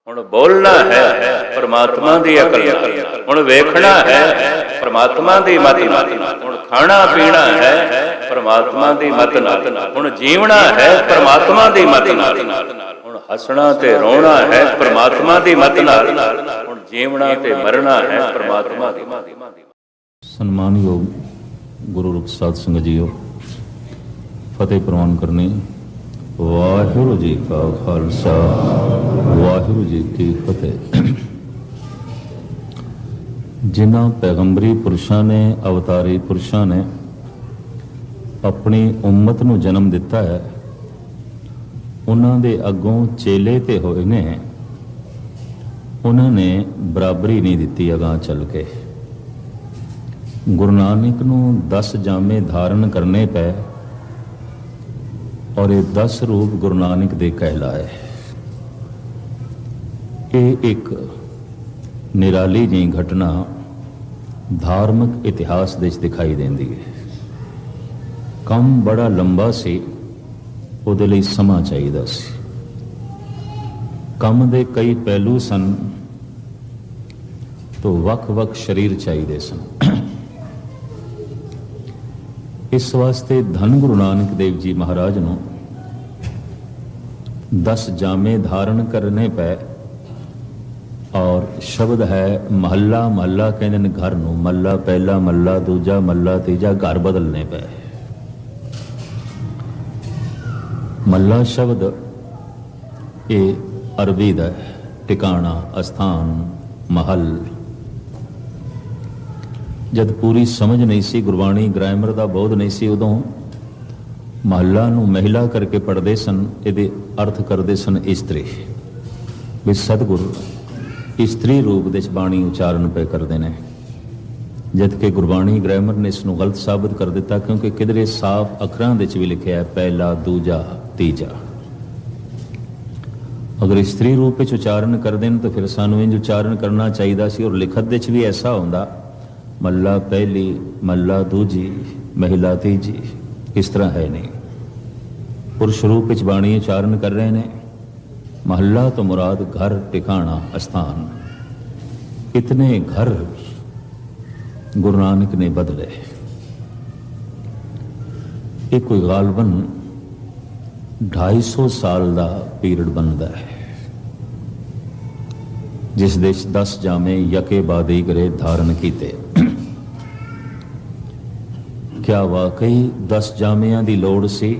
ਹੁਣ ਬੋਲਣਾ ਹੈ ਪਰਮਾਤਮਾ ਦੀ ਅਕਲ ਨਾਲ, ਹੁਣ ਵੇਖਣਾ ਹੈ ਪਰਮਾਤਮਾ ਦੀ ਮਤ ਨਾਲ, ਹੁਣ ਖਾਣਾ ਪੀਣਾ ਹੈ ਪਰਮਾਤਮਾ ਦੀ ਮਤ ਨਾਲ, ਹੁਣ ਜੀਵਣਾ ਹੈ ਪਰਮਾਤਮਾ ਦੀ ਮਤ ਨਾਲ, ਹੁਣ ਹੱਸਣਾ ਤੇ ਰੋਣਾ ਹੈ ਪਰਮਾਤਮਾ ਦੀ ਮਤ ਨਾਲ, ਹੁਣ ਜੀਵਣਾ ਤੇ ਮਰਨਾ ਹੈ ਪਰਮਾਤਮਾ ਦੀ ਮਤ ਨਾਲ। ਸਨਮਾਨਯੋਗ ਗੁਰੂ ਰੂਪ ਸਾਧ ਸੰਗਤ ਜੀਓ, ਫਤਿਹ ਪ੍ਰਵਾਨ ਕਰਨੀ। ਵਾਹਿਗੁਰੂ ਜੀ ਕਾ ਖਾਲਸਾ, ਵਾਹਿਗੁਰੂ ਜੀ ਕੀ ਫਤਿਹ। ਜਿਨ੍ਹਾਂ ਪੈਗੰਬਰੀ ਪੁਰਸ਼ਾਂ ਨੇ, ਅਵਤਾਰੀ ਪੁਰਸ਼ਾਂ ਨੇ ਆਪਣੀ ਉਮਤ ਨੂੰ ਜਨਮ ਦਿੱਤਾ ਹੈ, ਉਹਨਾਂ ਦੇ ਅੱਗੋਂ ਚੇਲੇ ਤੇ ਹੋਏ ਨੇ, ਉਹਨਾਂ ਨੇ ਬਰਾਬਰੀ ਨਹੀਂ ਦਿੱਤੀ ਅਗਾਂਹ ਚੱਲ ਕੇ। ਗੁਰੂ ਨਾਨਕ ਨੂੰ 10 ਜਾਮੇ ਧਾਰਨ ਕਰਨੇ ਪਏ ਔਰ ਇਹ 10 ਰੂਪ ਗੁਰੂ ਨਾਨਕ ਦੇ ਕਹਿਲਾਏ। ਇਹ ਇੱਕ ਨਿਰਾਲੀ ਜਿਹੀ ਘਟਨਾ ਧਾਰਮਿਕ ਇਤਿਹਾਸ ਦੇ ਵਿੱਚ ਦਿਖਾਈ ਦਿੰਦੀ ਹੈ। ਕੰਮ ਬੜਾ ਲੰਬਾ ਸੀ, ਉਹਦੇ ਲਈ ਸਮਾਂ ਚਾਹੀਦਾ ਸੀ। ਕੰਮ ਦੇ ਕਈ ਪਹਿਲੂ ਸਨ, ਤੋਂ ਵੱਖ-ਵੱਖ ਸਰੀਰ ਚਾਹੀਦੇ ਸਨ। ਇਸ ਵਾਸਤੇ ਧੰਨ ਗੁਰੂ ਨਾਨਕ ਦੇਵ ਜੀ ਮਹਾਰਾਜ ਨੂੰ 10 ਜਾਮੇ ਧਾਰਨ ਕਰਨੇ ਪਏ। ਔਰ ਸ਼ਬਦ ਹੈ ਮਹੱਲਾ, ਮਹੱਲਾ ਕਹਿੰਦੇ ਨੇ ਘਰ ਨੂੰ, ਮਹੱਲਾ ਪਹਿਲਾ, ਮਹੱਲਾ ਦੂਜਾ, ਮਹੱਲਾ ਤੀਜਾ, ਘਰ ਬਦਲਨੇ ਪਏ। ਮਹੱਲਾ ਸ਼ਬਦ ਇਹ ਅਰਬੀ ਦਾ ਟਿਕਾਣਾ, ਅਸਥਾਨ, ਮਹੱਲ। ਜਦ ਪੂਰੀ ਸਮਝ ਨਹੀਂ ਸੀ, ਗੁਰਬਾਣੀ ਗ੍ਰਾਮਰ ਦਾ ਬੋਧ ਨਹੀਂ ਸੀ, ਉਦੋਂ ਮਹੱਲਾ ਨੂੰ ਮਹਿਲਾ ਕਰਕੇ ਪੜ੍ਹਦੇ ਸਨ। ਇਹਦੇ ਅਰਥ ਕਰਦੇ ਸਨ ਇਸਤਰੀ, ਵੀ ਸਤਿਗੁਰ ਇਸਤਰੀ ਰੂਪ ਦੇ ਬਾਣੀ ਉਚਾਰਨ ਪਏ ਕਰਦੇ ਨੇ। ਜਦ ਕਿ ਗੁਰਬਾਣੀ ਗ੍ਰਾਮਰ ਨੇ ਇਸ ਨੂੰ ਗਲਤ ਸਾਬਤ ਕਰ ਦਿੱਤਾ, ਕਿਉਂਕਿ ਕਿਧਰੇ ਸਾਫ਼ ਅੱਖਰਾਂ ਦੇ ਵਿੱਚ ਵੀ ਲਿਖਿਆ ਹੈ ਪਹਿਲਾ, ਦੂਜਾ, ਤੀਜਾ। ਅਗਰ ਇਸਤਰੀ ਰੂਪ ਵਿੱਚ ਉਚਾਰਨ ਕਰਦੇ ਨੇ ਤਾਂ ਫਿਰ ਸਾਨੂੰ ਇੰਝ ਉਚਾਰਨ ਕਰਨਾ ਚਾਹੀਦਾ ਸੀ। ਔਰ ਲਿਖਤ ਦੇ ਵਿੱਚ ਵੀ ਐਸਾ ਹੁੰਦਾ, ਮਹੱਲਾ ਪਹਿਲੀ, ਮਹੱਲਾ ਦੂਜੀ, ਮਹਿਲਾ ਤੀਜੀ। ਇਸ ਤਰ੍ਹਾਂ ਹੈ ਨਹੀਂ। ਪੁਰਸ਼ ਰੂਪ ਵਿੱਚ ਬਾਣੀ ਉਚਾਰਨ ਕਰ ਰਹੇ ਨੇ। ਮਹੱਲਾ ਤੋਂ ਮੁਰਾਦ ਘਰ, ਟਿਕਾਣਾ, ਅਸਥਾਨ। ਇਤਨੇ ਘਰ ਗੁਰੂ ਨਾਨਕ ਨੇ ਬਦਲੇ। ਇਹ ਕੋਈ ਗਾਲਬਨ 250 ਸਾਲ ਦਾ ਪੀਰੀਅਡ ਬਣਦਾ ਹੈ, ਜਿਸ ਦੇ 10 ਜਾਮੇ ਯਕੇ ਬਾਦ ਹੀ ਕਰੇ ਧਾਰਨ ਕੀਤੇ। ਕਿਆ ਵਾਕਈ 10 ਜਾਮਿਆਂ ਦੀ ਲੋੜ ਸੀ?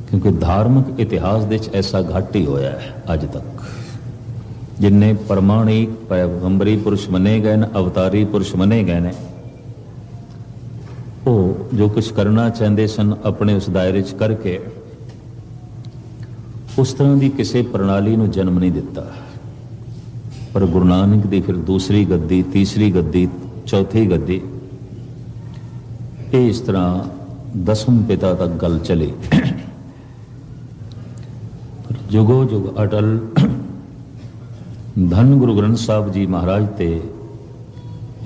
ਕਿਉਂਕਿ ਧਾਰਮਿਕ ਇਤਿਹਾਸ ਦੇ ਵਿੱਚ ਐਸਾ ਘੱਟ ਹੀ ਹੋਇਆ ਹੈ ਅੱਜ ਤੱਕ। ਜਿੰਨੇ ਪ੍ਰਮਾਣਿਕ ਪੈਗੰਬਰੀ ਪੁਰਸ਼ ਮੰਨੇ ਗਏ ਨੇ, ਅਵਤਾਰੀ ਪੁਰਸ਼ ਮੰਨੇ ਗਏ ਨੇ, ਉਹ ਜੋ ਕੁਝ ਕਰਨਾ ਚਾਹੁੰਦੇ ਸਨ ਆਪਣੇ ਉਸ ਦਾਇਰੇ 'ਚ ਕਰਕੇ ਉਸ ਤਰ੍ਹਾਂ ਦੀ ਕਿਸੇ ਪ੍ਰਣਾਲੀ ਨੂੰ ਜਨਮ ਨਹੀਂ ਦਿੱਤਾ। ਪਰ ਗੁਰੂ ਨਾਨਕ ਦੀ ਫਿਰ ਦੂਸਰੀ ਗੱਦੀ, ਤੀਸਰੀ ਗੱਦੀ, ਚੌਥੀ ਗੱਦੀ, ਇਹ ਇਸ ਤਰ੍ਹਾਂ 10ਵੇਂ ਪਿਤਾ ਤੱਕ ਗੱਲ ਚਲੀ। ਜੁਗੋ ਜੁਗ ਅਟਲ ਧੰਨ ਗੁਰੂ ਗ੍ਰੰਥ ਸਾਹਿਬ ਜੀ ਮਹਾਰਾਜ ਤੇ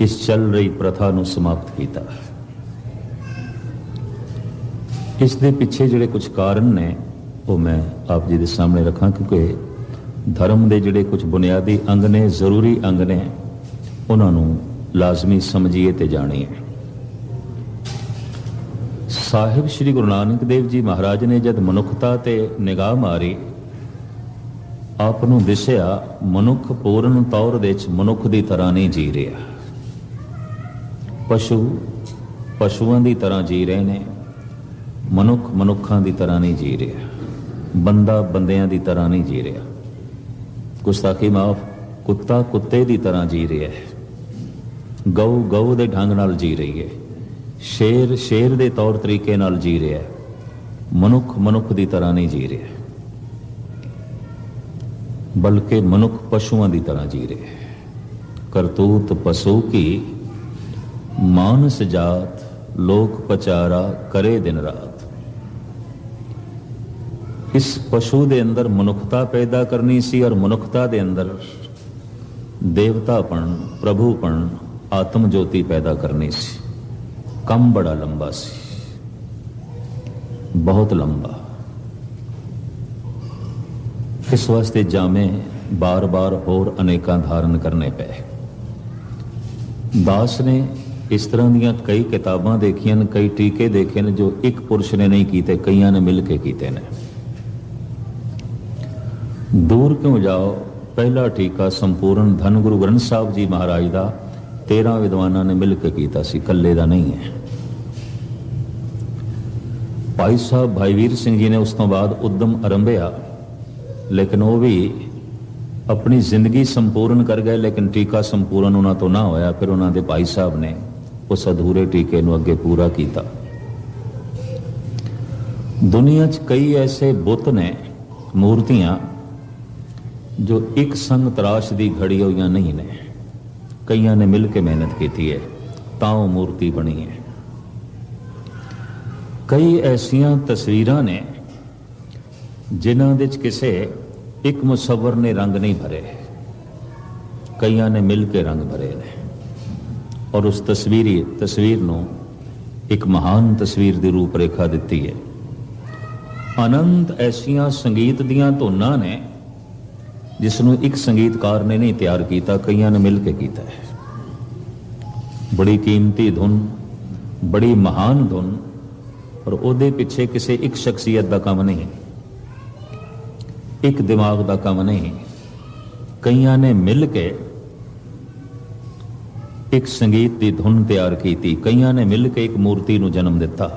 ਇਸ ਚੱਲ ਰਹੀ ਪ੍ਰਥਾ ਨੂੰ ਸਮਾਪਤ ਕੀਤਾ। ਇਸ ਦੇ ਪਿੱਛੇ ਜਿਹੜੇ ਕੁਝ ਕਾਰਨ ਨੇ ਉਹ ਮੈਂ ਆਪ ਜੀ ਦੇ ਸਾਹਮਣੇ ਰੱਖਾਂ, ਕਿਉਂਕਿ ਧਰਮ ਦੇ ਜਿਹੜੇ ਕੁਝ ਬੁਨਿਆਦੀ ਅੰਗ ਨੇ, ਜ਼ਰੂਰੀ ਅੰਗ ਨੇ, ਉਹਨਾਂ ਨੂੰ ਲਾਜ਼ਮੀ ਸਮਝੀਏ ਤੇ ਜਾਣੀਏ। ਸਾਹਿਬ ਸ਼੍ਰੀ ਗੁਰੂ ਨਾਨਕ ਦੇਵ ਜੀ ਮਹਾਰਾਜ ਨੇ ਜਦ ਮਨੁੱਖਤਾ ਤੇ ਨਿਗਾਹ ਮਾਰੀ, ਆਪ ਨੂੰ ਦਿਸਿਆ ਮਨੁੱਖ ਪੂਰਨ ਤੌਰ ਦੇ ਵਿੱਚ ਮਨੁੱਖ ਦੀ ਤਰ੍ਹਾਂ ਨਹੀਂ ਜੀ ਰਿਹਾ। ਪਸ਼ੂ ਪਸ਼ੂਆਂ ਦੀ ਤਰ੍ਹਾਂ ਜੀ ਰਹੇ ਨੇ, ਮਨੁੱਖ ਮਨੁੱਖਾਂ ਦੀ ਤਰ੍ਹਾਂ ਨਹੀਂ ਜੀ ਰਿਹਾ, ਬੰਦਾ ਬੰਦਿਆਂ ਦੀ ਤਰ੍ਹਾਂ ਨਹੀਂ ਜੀ ਰਿਹਾ। ਗੁਸਤਾਖੀ ਮਾਫ, ਕੁੱਤਾ ਕੁੱਤੇ ਦੀ ਤਰ੍ਹਾਂ ਜੀ ਰਿਹਾ ਹੈ, ਗਊ ਗਊ ਦੇ ਢੰਗ ਨਾਲ ਜੀ ਰਹੀ ਹੈ, ਸ਼ੇਰ ਸ਼ੇਰ ਦੇ ਤੌਰ ਤਰੀਕੇ ਨਾਲ ਜੀ ਰਿਹਾ ਹੈ, ਮਨੁੱਖ ਮਨੁੱਖ ਦੀ ਤਰ੍ਹਾਂ ਨਹੀਂ ਜੀ ਰਿਹਾ, ਬਲਕਿ ਮਨੁੱਖ ਪਸ਼ੂਆਂ ਦੀ ਤਰ੍ਹਾਂ ਜੀ ਰਿਹਾ ਹੈ। ਕਰਤੂਤ ਪਸ਼ੂ ਕੀ ਮਾਨਸ ਜਾਤ, ਲੋਕ ਪਚਾਰਾ ਕਰੇ ਦਿਨ ਰਾਤ। ਇਸ ਪਸ਼ੂ ਦੇ ਅੰਦਰ ਮਨੁੱਖਤਾ ਪੈਦਾ ਕਰਨੀ ਸੀ ਔਰ ਮਨੁੱਖਤਾ ਦੇ ਅੰਦਰ ਦੇਵਤਾਪਣ, ਪ੍ਰਭੂਪਣ, ਆਤਮ ਜੋਤੀ ਪੈਦਾ ਕਰਨੀ ਸੀ। ਕੰਮ ਬੜਾ ਲੰਬਾ ਸੀ, ਬਹੁਤ ਲੰਬਾ। इस वास्ते जामे बार बार होर अनेकां धारण करने पे। दास ने इस तरह दीयां कई किताबां देखियां ने, कई टीके देखे ने जो एक पुरुष ने नहीं कीते, कईयां ने मिल के कीते ने। दूर क्यों जाओ, पहला टीका संपूर्ण धन गुरु ग्रंथ साहब जी महाराज का 13 विद्वानां ने मिल के कीता सी, कल्ले दा नहीं है। भाई साहब भाई वीर सिंह जी ने उस तो बाद उद्यम आरंभिया, लेकिन वो भी अपनी जिंदगी संपूर्ण कर गए, लेकिन टीका संपूर्ण उन्होंने तो ना होया। फिर उन्होंने भाई साहब ने उस अधूरे टीके नूं अगे पूरा किया। दुनिया च कई ऐसे बुत ने, मूर्तियां जो एक संग तराश दी घड़ी हुई नहीं ने, कईयां ने मिल के मेहनत की है तां मूर्ति बनी है। कई ऐसियां तस्वीरां ने जिन्हां दे किसे एक मुसव्वर ने रंग नहीं भरे, कईयां ने मिल के रंग भरे ने और उस तस्वीर नूं एक महान तस्वीर दी रूपरेखा दिती है। अनंत ऐसियां संगीत दियां धुनां ने जिसनों एक संगीतकार ने नहीं तैयार किया, कईयां ने मिल के किया है। बड़ी कीमती धुन, बड़ी महान धुन, और उहदे पिछे किसी एक शख्सियत का काम नहीं, एक दिमाग का काम नहीं, कईयां ने मिल के एक संगीत की धुन तैयार की, कईयां ने मिल के एक मूर्ति नूं जन्म दिता,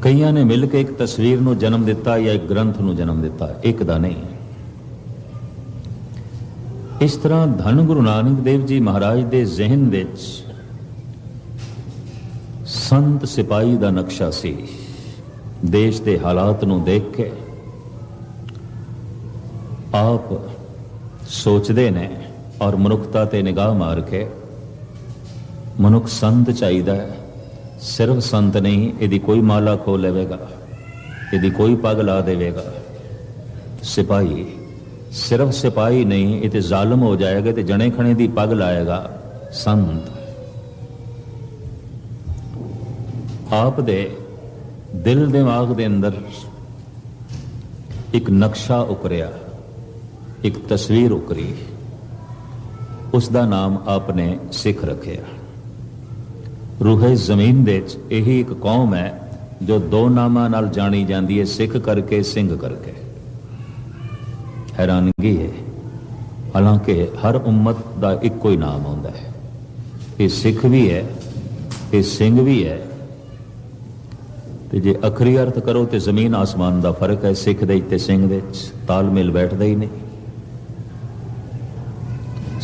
कईयां ने मिल के एक तस्वीर नूं जन्म दिता या एक ग्रंथ नूं जन्म दिता, एक दा नहीं। इस तरह धन गुरु नानक देव जी महाराज दे जहन विच संत सिपाही दा नक्शा सी। देश के हालात नूं देख के आप सोचते ने और मनुखता ते निगाह मार के मनुख संत चाहिदा है। सिर्फ संत नहीं, यदि कोई माला खो लेगा, यदि कोई पग ला देगा। सिपाही सिर्फ सिपाही नहीं, ये तो जालम हो जाएगा, तो जने खने दी पग लाएगा। संत आप दे दिल दिमाग दे अंदर एक नक्शा उकरिया, एक तस्वीर उकरी, उसका नाम आपने सिख रखिया। रूहे जमीन दे यही एक कौम है जो दो नामां नाल जानी जाती है, सिख करके सिंह करके। हैरानगी है, हालांकि हर उम्मत का इको ही नाम होंदा है। ये सिख भी है, ये सिंह भी है। तो जे अखरी अर्थ करो तो जमीन आसमान का फर्क है। सिख दे ते सिंह दे तालमेल बैठदा ही नहीं।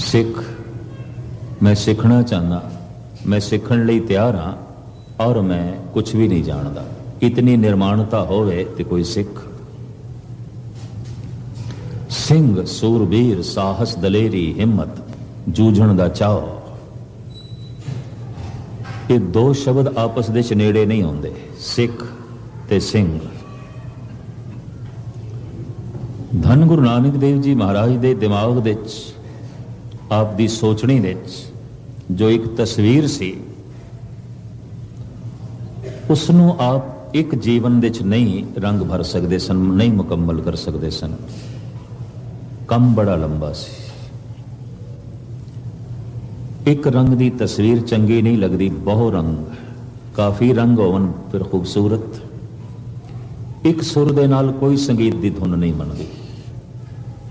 सिख, मैं सीखना चाहना, मैं सीखण लई तैयार हाँ, और मैं कुछ भी नहीं जानता। इतनी निर्माणता होवे तो कोई सिख। सिंह सूरबीर, साहस, दलेरी, हिम्मत, जूझण दा चाव, ये दो शब्द आपस दे नेड़े नहीं होंदे। सिख ते सिंह। धन गुरु नानक देव जी महाराज दे दिमाग दे आप दी सोचनी दे जो एक तस्वीर सी, उसनों आप एक जीवन दे नहीं रंग भर सकते सन, नहीं मुकम्मल कर सकते सन। कम बड़ा लंबा सी। एक रंग दी तस्वीर चंगी नहीं लगती, बहु रंग, काफी रंग होवन फिर खूबसूरत। एक सुर दे नाल कोई संगीत दी धुन नहीं बनती।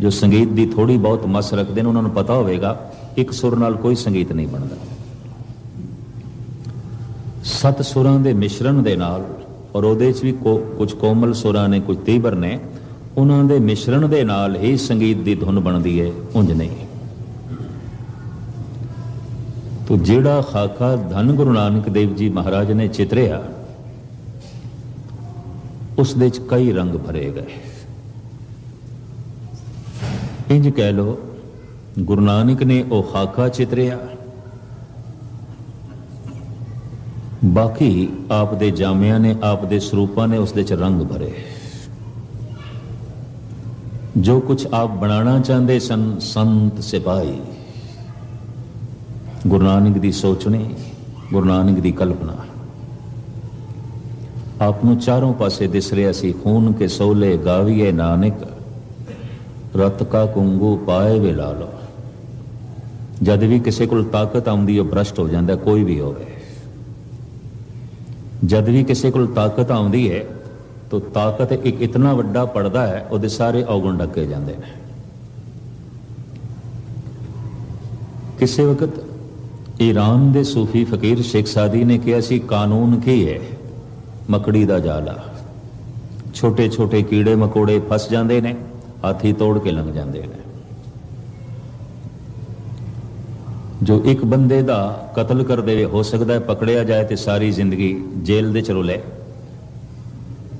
जो संगीत दी थोड़ी बहुत मस रखते हैं उन्होंने पता होगा एक सुर नाल कोई संगीत नहीं बनता। सत सुरां दे मिश्रण दे नाल, और उहदे च भी कुछ कोमल सुरां ने, कुछ तीबर ने, उन्हां दे मिश्रण दे नाल ही संगीत दी धुन बनती है, उंज नहीं। तो जिहड़ा खाका धन गुरु नानक देव जी महाराज ने चितरिया, उस दे च कई रंग भरे गए। इंज कह लो, गुरु नानक ने वो खाका चितरिया, बाकी आप दे जामिया ने, आप दे स्वरूपां ने उस दे च रंग भरे। जो कुछ आप बनाना चाहते सन, संत सिपाही, गुरु नानक दी सोचनी, गुरु नानक दी कल्पना, ਆਪ ਨੂੰ ਚਾਰੋਂ ਪਾਸੇ ਦਿਸ ਰਿਹਾ ਸੀ। ਖੂਨ ਕੇ ਸੋਲੇ ਗਾਵੀਏ ਨਾਨਕ, ਰਤ ਕਾ ਕੁੰਗੂ ਪਾਏ ਵੇ ਲਾ ਲੋ। ਜਦ ਵੀ ਕਿਸੇ ਕੋਲ ਤਾਕਤ ਆਉਂਦੀ, ਉਹ ਭ੍ਰਸ਼ਟ ਹੋ ਜਾਂਦਾ, ਕੋਈ ਵੀ ਹੋਵੇ। ਜਦ ਵੀ ਕਿਸੇ ਕੋਲ ਤਾਕਤ ਆਉਂਦੀ ਹੈ ਤਾਂ ਤਾਕਤ ਇੱਕ ਇਤਨਾ ਵੱਡਾ ਪੜਦਾ ਹੈ, ਉਹਦੇ ਸਾਰੇ ਔਗਣ ਢੱਕੇ ਜਾਂਦੇ ਨੇ। ਕਿਸੇ ਵਕਤ ਈਰਾਨ ਦੇ ਸੂਫੀ ਫਕੀਰ ਸ਼ੇਖ ਸਾਦੀ ਨੇ ਕਿਹਾ ਸੀ, ਕਾਨੂੰਨ ਕੀ ਹੈ? ਮਕੜੀ ਦਾ ਜਾਲਾ। ਛੋਟੇ ਛੋਟੇ ਕੀੜੇ ਮਕੌੜੇ ਫਸ ਜਾਂਦੇ ਨੇ, ਹਾਥੀ ਤੋੜ ਕੇ ਲੰਘ ਜਾਂਦੇ ਨੇ। ਜੋ ਇੱਕ ਬੰਦੇ ਦਾ ਕਤਲ ਕਰ ਦੇਵੇ, ਹੋ ਸਕਦਾ ਹੈ ਪਕੜਿਆ ਜਾਏ ਤੇ ਸਾਰੀ ਜ਼ਿੰਦਗੀ ਜੇਲ੍ਹ ਦੇ ਚ ਰੁਲੇ,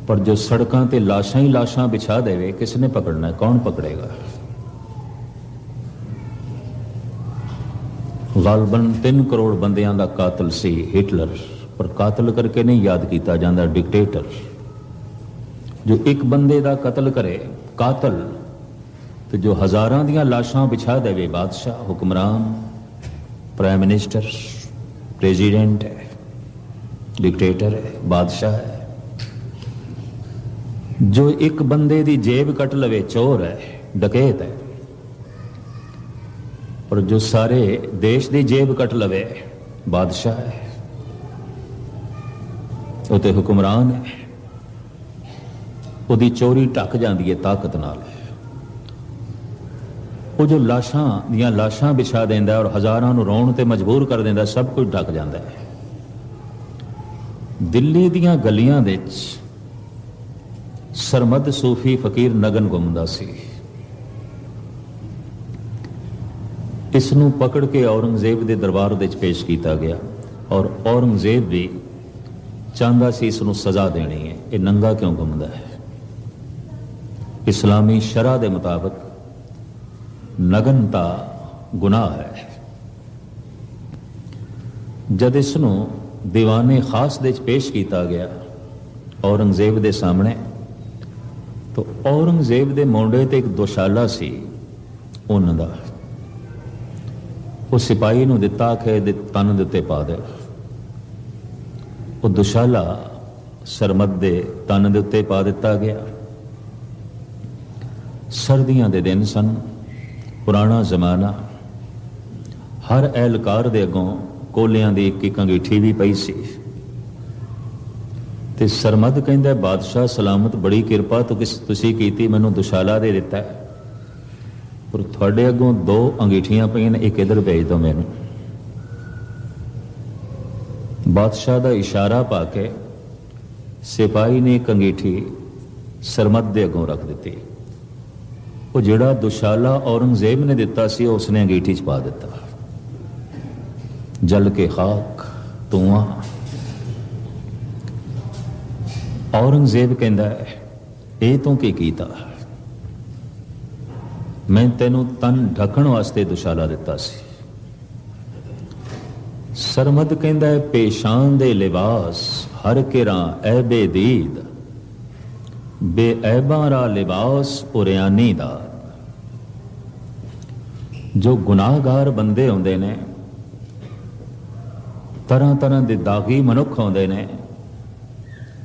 ਪਰ ਜੋ ਸੜਕਾਂ ਤੇ ਲਾਸ਼ਾਂ ਹੀ ਲਾਸ਼ਾਂ ਵਿਛਾ ਦੇਵੇ, ਕਿਸ ਨੇ ਪਕੜਨਾ? ਕੌਣ ਪਕੜੇਗਾ? ਗਾਲਬਨ 3 ਕਰੋੜ ਬੰਦਿਆਂ ਦਾ ਕਾਤਲ ਸੀ ਹਿਟਲਰ, ਪਰ ਕਾਤਲ ਕਰਕੇ ਨਹੀਂ ਯਾਦ ਕੀਤਾ ਜਾਂਦਾ, ਡਿਕਟੇਟਰ। ਜੋ ਇੱਕ ਬੰਦੇ ਦਾ ਕਤਲ ਕਰੇ ਕਾਤਲ, ਤੇ ਜੋ ਹਜ਼ਾਰਾਂ ਦੀਆਂ ਲਾਸ਼ਾਂ ਵਿਛਾ ਦੇਵੇ, ਬਾਦਸ਼ਾਹ, ਹੁਕਮਰਾਨ, ਪ੍ਰਾइम मिनिस्टर, प्रेसिडेंट है, डिक्टेटर है, बादशाह है। जो एक बंदे दी जेब कट लवे, चोर है, डकैत है। और जो सारे देश दी जेब कट लवे, बादशाह है, वो तो हुक्मरान है। ਉਹਦੀ ਚੋਰੀ ਢੱਕ ਜਾਂਦੀ ਹੈ ਤਾਕਤ ਨਾਲ। ਉਹ ਜੋ ਲਾਸ਼ਾਂ ਦੀਆਂ ਲਾਸ਼ਾਂ ਵਿਛਾ ਦਿੰਦਾ ਔਰ ਹਜ਼ਾਰਾਂ ਨੂੰ ਰੋਣ ਤੇ ਮਜਬੂਰ ਕਰ ਦਿੰਦਾ, ਸਭ ਕੁਝ ਢੱਕ ਜਾਂਦਾ ਹੈ। ਦਿੱਲੀ ਦੀਆਂ ਗਲੀਆਂ ਵਿੱਚ ਸਰਮਦ ਸੂਫੀ ਫਕੀਰ ਨਗਨ ਘੁੰਮਦਾ ਸੀ। ਇਸ ਨੂੰ ਪਕੜ ਕੇ ਔਰੰਗਜ਼ੇਬ ਦੇ ਦਰਬਾਰ ਵਿੱਚ ਪੇਸ਼ ਕੀਤਾ ਗਿਆ ਔਰ ਔਰੰਗਜ਼ੇਬ ਵੀ ਚਾਹੁੰਦਾ ਸੀ ਇਸ ਨੂੰ ਸਜ਼ਾ ਦੇਣੀ ਹੈ। ਇਹ ਨੰਗਾ ਕਿਉਂ ਘੁੰਮਦਾ ਹੈ? ਇਸਲਾਮੀ ਸ਼ਰਅ ਦੇ ਮੁਤਾਬਕ ਨਗਨਤਾ ਗੁਨਾਹ ਹੈ। ਜਦ ਇਸ ਨੂੰ ਦੀਵਾਨੇ ਖਾਸ ਦੇ ਵਿੱਚ ਪੇਸ਼ ਕੀਤਾ ਗਿਆ ਔਰੰਗਜ਼ੇਬ ਦੇ ਸਾਹਮਣੇ, ਤਾਂ ਔਰੰਗਜ਼ੇਬ ਦੇ ਮੋਢੇ ਤੇ ਇੱਕ ਦੁਸ਼ਾਲਾ ਸੀ ਉਹਨਾਂ ਦਾ। ਉਹ ਸਿਪਾਹੀ ਨੂੰ ਦਿੱਤਾ ਕਿ ਤਨ ਦੇ ਉੱਤੇ ਪਾ ਦੇ। ਉਹ ਦੁਸ਼ਾਲਾ ਸਰਮਦ ਦੇ ਤਨ ਦੇ ਉੱਤੇ ਪਾ ਦਿੱਤਾ ਗਿਆ। ਸਰਦੀਆਂ ਦੇ ਦਿਨ ਸਨ, ਪੁਰਾਣਾ ਜ਼ਮਾਨਾ। ਹਰ ਐਲਕਾਰ ਦੇ ਅੱਗੋਂ ਕੋਲਿਆਂ ਦੀ ਇੱਕ ਇੱਕ ਅੰਗੀਠੀ ਵੀ ਪਈ ਸੀ। ਤੇ ਸਰਮਦ ਕਹਿੰਦਾ, ਬਾਦਸ਼ਾਹ ਸਲਾਮਤ, ਬੜੀ ਕਿਰਪਾ ਤੁਸੀਂ ਕੀਤੀ, ਮੈਨੂੰ ਦੁਸ਼ਾਲਾ ਦੇ ਦਿੱਤਾ, ਪਰ ਤੁਹਾਡੇ ਅੱਗੋਂ 2 ਅੰਗੀਠੀਆਂ ਪਈਆਂ ਨੇ, ਇੱਕ ਇੱਧਰ ਭੇਜ ਦਿਓ ਮੈਨੂੰ। ਬਾਦਸ਼ਾਹ ਦਾ ਇਸ਼ਾਰਾ ਪਾ ਕੇ ਸਿਪਾਹੀ ਨੇ ਇੱਕ ਅੰਗੀਠੀ ਸਰਮਦ ਦੇ ਅੱਗੋਂ ਰੱਖ ਦਿੱਤੀ। ਉਹ ਜਿਹੜਾ ਦੁਸ਼ਾਲਾ ਔਰੰਗਜ਼ੇਬ ਨੇ ਦਿੱਤਾ ਸੀ, ਉਸਨੇ ਅੰਗੀਠੀ 'ਚ ਪਾ ਦਿੱਤਾ। ਜਲ ਕੇ ਖਾਕ ਧੂਆਂ। ਔਰੰਗਜ਼ੇਬ ਕਹਿੰਦਾ, ਇਹ ਤੂੰ ਕੀ ਕੀਤਾ? ਮੈਂ ਤੈਨੂੰ ਤਨ ਢੱਕਣ ਵਾਸਤੇ ਦੁਸ਼ਾਲਾ ਦਿੱਤਾ ਸੀ। ਸਰਮਦ ਕਹਿੰਦਾ, ਪੇਸ਼ਾਨ ਦੇ ਲਿਬਾਸ ਹਰ ਕਿਰਾਂ ਐਬੇ ਦੀਦ, ਬੇऐਬਾਂ ਰਾ ਲਿਬਾਸ ਉਰਿਆਨੀ ਦਾ। ਜੋ ਗੁਨਾਹਗਾਰ ਬੰਦੇ ਹੁੰਦੇ ਨੇ, ਤਰ੍ਹਾਂ ਤਰ੍ਹਾਂ ਦੇ ਦਾਗੀ ਮਨੁੱਖ ਹੁੰਦੇ ਨੇ,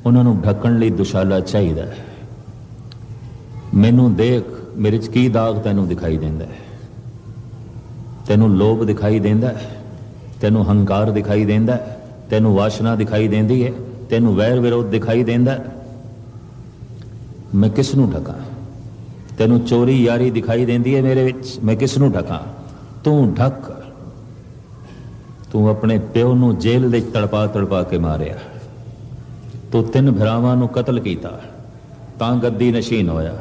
ਉਹਨਾਂ ਨੂੰ ਢੱਕਣ ਲਈ ਦੁਸ਼ਾਲਾ ਚਾਹੀਦਾ ਹੈ। ਮੈਨੂੰ ਦੇਖ, ਮੇਰੇ 'ਚ ਕੀ ਦਾਗ ਤੈਨੂੰ ਦਿਖਾਈ ਦਿੰਦਾ ਹੈ? ਤੈਨੂੰ ਲੋਭ ਦਿਖਾਈ ਦਿੰਦਾ ਹੈ? ਤੈਨੂੰ ਹੰਕਾਰ ਦਿਖਾਈ ਦਿੰਦਾ ਹੈ? ਤੈਨੂੰ ਵਾਸ਼ਨਾ ਦਿਖਾਈ ਦਿੰਦੀ ਹੈ? ਤੈਨੂੰ ਵੈਰ ਵਿਰੋਧ ਦਿਖਾਈ ਦਿੰਦਾ ਹੈ? ਮੈਂ ਕਿਸ ਨੂੰ ਢਕਾਂ? ਤੈਨੂੰ ਚੋਰੀ ਯਾਰੀ ਦਿਖਾਈ ਦਿੰਦੀ ਹੈ ਮੇਰੇ ਵਿੱਚ? ਮੈਂ ਕਿਸ ਨੂੰ ਢਕਾਂ? ਤੂੰ ਢੱਕ। ਤੂੰ ਆਪਣੇ ਪਿਓ ਨੂੰ ਜੇਲ੍ਹ ਦੇ ਤੜਪਾ ਤੜਪਾ ਕੇ ਮਾਰਿਆ। ਤੂੰ 3 ਭਰਾਵਾਂ ਨੂੰ ਕਤਲ ਕੀਤਾ ਤਾਂ ਗੱਦੀ ਨਸ਼ੀਨ ਹੋਇਆ।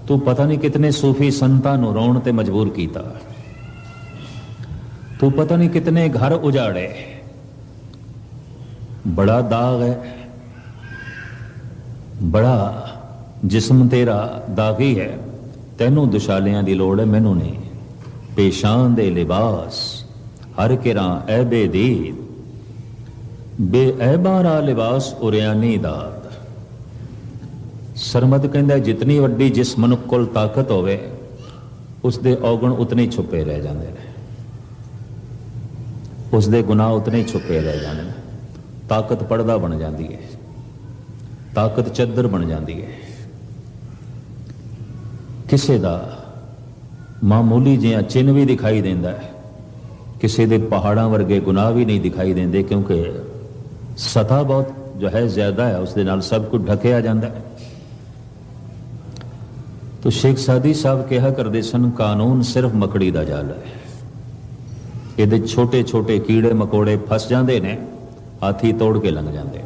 ਤੂੰ ਪਤਾ ਨਹੀਂ ਕਿਤਨੇ ਸੂਫੀ ਸੰਤਾਂ ਨੂੰ ਰੋਣ ਤੇ ਮਜਬੂਰ ਕੀਤਾ। ਤੂੰ ਪਤਾ ਨਹੀਂ ਕਿਤਨੇ ਘਰ ਉਜਾੜੇ। ਬੜਾ ਦਾਗ ਹੈ, ਬੜਾ ਜਿਸਮ ਤੇਰਾ ਦਾਗੀ ਹੈ। ਤੈਨੂੰ ਦੁਸ਼ਾਲਿਆਂ ਦੀ ਲੋੜ ਹੈ, ਮੈਨੂੰ ਨਹੀਂ। ਪੇਸ਼ਾਨ ਦੇ ਲਿਬਾਸ ਹਰ ਕਿਰਾਂ ਐਬੇ ਦੀਦ, ਬੇऐਬਾਂ ਰਾ ਲਿਬਾਸ ਉਰਿਆਨੀ ਦਾਦ। ਸਰਮਦ ਕਹਿੰਦਾ, ਜਿਤਨੀ ਵੱਡੀ ਜਿਸ ਮਨੁੱਖ ਕੋਲ ਤਾਕਤ ਹੋਵੇ, ਉਸਦੇ ਔਗਣ ਉਤਨੇ ਛੁਪੇ ਰਹਿ ਜਾਂਦੇ ਨੇ, ਉਸਦੇ ਗੁਨਾਹ ਉਤਨੇ ਛੁਪੇ ਰਹਿ ਜਾਂਦੇ ਨੇ। ਤਾਕਤ ਪਰਦਾ ਬਣ ਜਾਂਦੀ ਹੈ। ਤਾਕਤ ਚੱਦਰ ਬਣ ਜਾਂਦੀ ਹੈ। ਕਿਸੇ ਦਾ ਮਾਮੂਲੀ ਜਿਹਾ ਚਿੰਨ੍ਹ ਵੀ ਦਿਖਾਈ ਦਿੰਦਾ ਹੈ, ਕਿਸੇ ਦੇ ਪਹਾੜਾਂ ਵਰਗੇ ਗੁਨਾਹ ਵੀ ਨਹੀਂ ਦਿਖਾਈ ਦਿੰਦੇ, ਕਿਉਂਕਿ ਸਤਾ ਬਹੁਤ ਜੋ ਹੈ ਜ਼ਿਆਦਾ ਹੈ, ਉਸ ਦੇ ਨਾਲ ਸਭ ਕੁਝ ਢਕਿਆ ਜਾਂਦਾ ਹੈ। ਤੋ ਸ਼ੇਖ ਸਾਦੀ ਸਾਹਿਬ ਕਿਹਾ ਕਰਦੇ ਸਨ, ਕਾਨੂੰਨ ਸਿਰਫ ਮਕੜੀ ਦਾ ਜਾਲ ਹੈ, ਇਹਦੇ ਛੋਟੇ ਛੋਟੇ ਕੀੜੇ ਮਕੌੜੇ ਫਸ ਜਾਂਦੇ ਨੇ, ਹਾਥੀ ਤੋੜ ਕੇ ਲੰਘ ਜਾਂਦੇ ਨੇ।